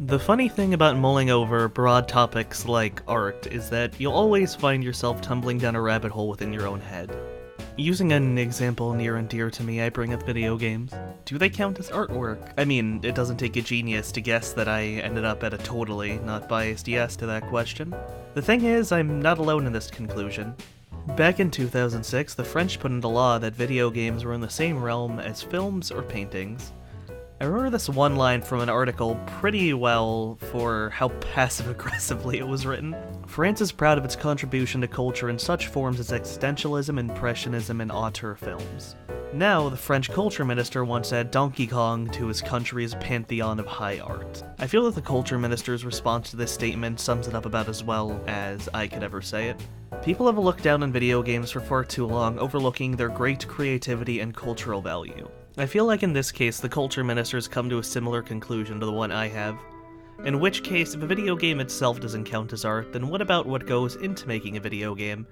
The funny thing about mulling over broad topics like art is that you'll always find yourself tumbling down a rabbit hole within your own head. Using an example near and dear to me, I bring up video games. Do they count as artwork? I mean, it doesn't take a genius to guess that I ended up at a totally not biased yes to that question. The thing is, I'm not alone in this conclusion. Back in 2006, the French put into law that video games were in the same realm as films or paintings. I remember this one line from an article pretty well for how passive-aggressively it was written. France is proud of its contribution to culture in such forms as existentialism, impressionism, and auteur films. Now, the French culture minister once added Donkey Kong to his country's pantheon of high art. I feel that the culture minister's response to this statement sums it up about as well as I could ever say it. People have looked down on video games for far too long, overlooking their great creativity and cultural value. I feel like in this case, the culture ministers come to a similar conclusion to the one I have. In which case, if a video game itself doesn't count as art, then what about what goes into making a video game?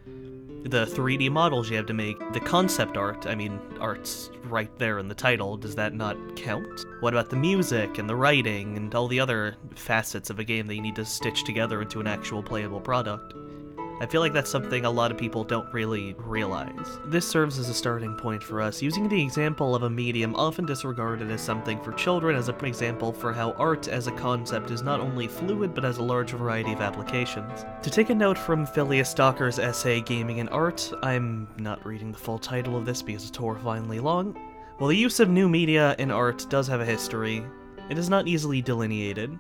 The 3D models you have to make, the concept art, I mean, art's right there in the title, does that not count? What about the music and the writing and all the other facets of a game that you need to stitch together into an actual playable product? I feel like that's something a lot of people don't really realize. This serves as a starting point for us, using the example of a medium often disregarded as something for children as an example for how art as a concept is not only fluid but has a large variety of applications. To take a note from Phileas Docker's essay Gaming and Art, I'm not reading the full title of this because it's horrifyingly long. While the use of new media in art does have a history, it is not easily delineated.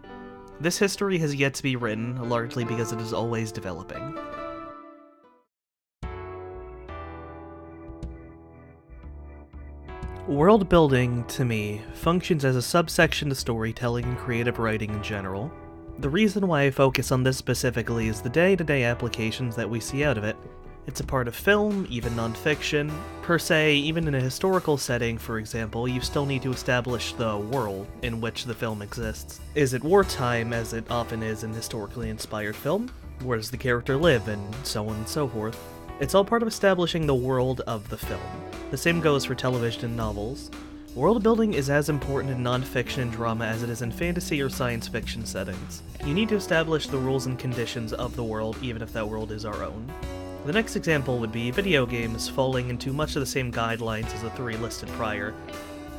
This history has yet to be written, largely because it is always developing. World building, to me, functions as a subsection to storytelling and creative writing in general. The reason why I focus on this specifically is the day-to-day applications that we see out of it. It's a part of film, even non-fiction. Per se, even in a historical setting, for example, you still need to establish the world in which the film exists. Is it wartime, as it often is in historically inspired film? Where does the character live, and so on and so forth? It's all part of establishing the world of the film. The same goes for television and novels. World building is as important in non-fiction and drama as it is in fantasy or science fiction settings. You need to establish the rules and conditions of the world, even if that world is our own. The next example would be video games falling into much of the same guidelines as the three listed prior.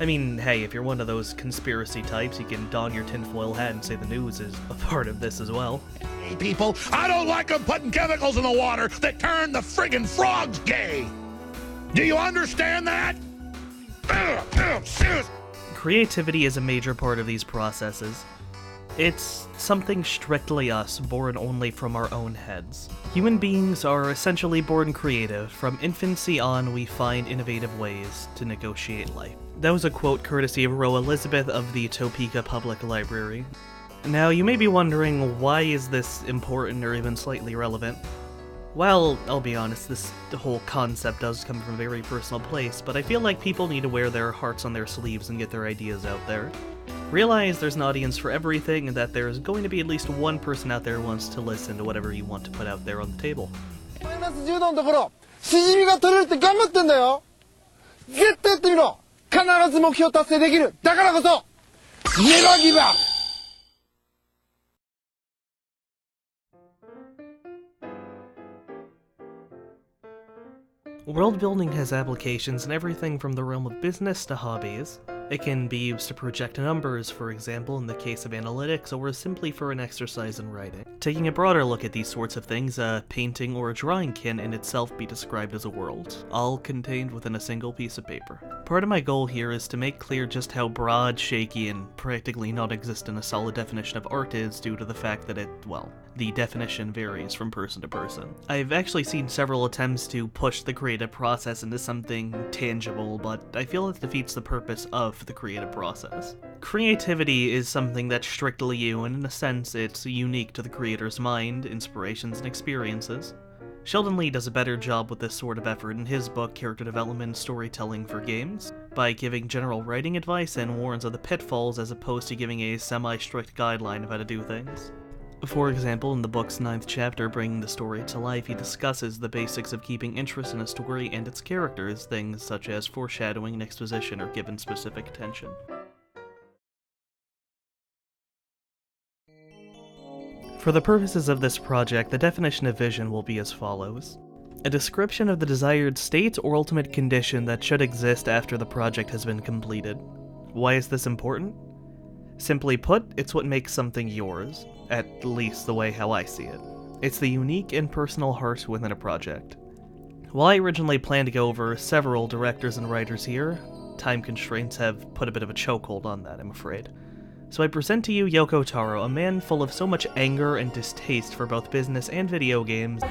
I mean, hey, if you're one of those conspiracy types, you can don your tinfoil hat and say the news is a part of this as well. Hey, people, I don't like them putting chemicals in the water that turn the friggin' frogs gay! Do you understand that? Creativity is a major part of these processes. It's something strictly us, born only from our own heads. Human beings are essentially born creative. From infancy on, we find innovative ways to negotiate life. That was a quote courtesy of Roe Elizabeth of the Topeka Public Library. Now, you may be wondering, why is this important or even slightly relevant? Well, I'll be honest, this whole concept does come from a very personal place, but I feel like people need to wear their hearts on their sleeves and get their ideas out there. Realize there's an audience for everything and that there's going to be at least one person out there who wants to listen to whatever you want to put out there on the table. -10度のところ、しじみが取れるって頑張ってんだよ。絶対やってみろ。必ず目標達成できる。だからこそ、Never give up! World building has applications in everything from the realm of business to hobbies. It can be used to project numbers, for example, in the case of analytics, or simply for an exercise in writing. Taking a broader look at these sorts of things, a painting or a drawing can in itself be described as a world, all contained within a single piece of paper. Part of my goal here is to make clear just how broad, shaky, and practically non-existent a solid definition of art is due to the fact that the definition varies from person to person. I've actually seen several attempts to push the creative process into something tangible, but I feel it defeats the purpose of the creative process. Creativity is something that's strictly you, and in a sense, it's unique to the creator's mind, inspirations, and experiences. Sheldon Lee does a better job with this sort of effort in his book Character Development and Storytelling for Games, by giving general writing advice and warns of the pitfalls as opposed to giving a semi-strict guideline of how to do things. For example, in the book's 9th chapter, Bringing the Story to Life, he discusses the basics of keeping interest in a story and its characters, things such as foreshadowing and exposition are given specific attention. For the purposes of this project, the definition of vision will be as follows. A description of the desired state or ultimate condition that should exist after the project has been completed. Why is this important? Simply put, it's what makes something yours, at least the way how I see it. It's the unique and personal heart within a project. While I originally planned to go over several directors and writers here, time constraints have put a bit of a chokehold on that, I'm afraid. So I present to you Yoko Taro, a man full of so much anger and distaste for both business and video games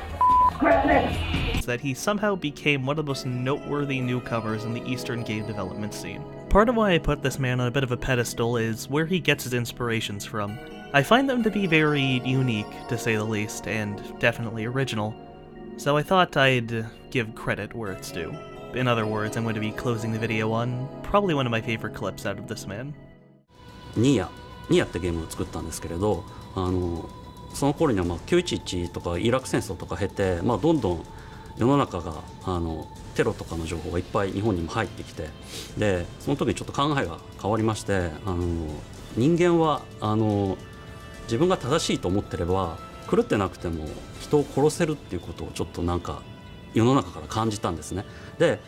that he somehow became one of the most noteworthy newcomers in the Eastern game development scene. Part of why I put this man on a bit of a pedestal is where he gets his inspirations from. I find them to be very unique, to say the least, and definitely original, so I thought I'd give credit where it's due. In other words, I'm going to be closing the video on probably one of my favorite clips out of this man. ニアってゲームを作ったんですけれど、その頃には911とかイラク戦争とか経て、どんどん世の中がテロとかの情報がいっぱい日本にも入ってきて、でその時にちょっと考えが変わりまして、人間は自分が正しいと思ってれば狂ってなくても人を殺せるっていうことをちょっとなんか世の中から感じたんですね。で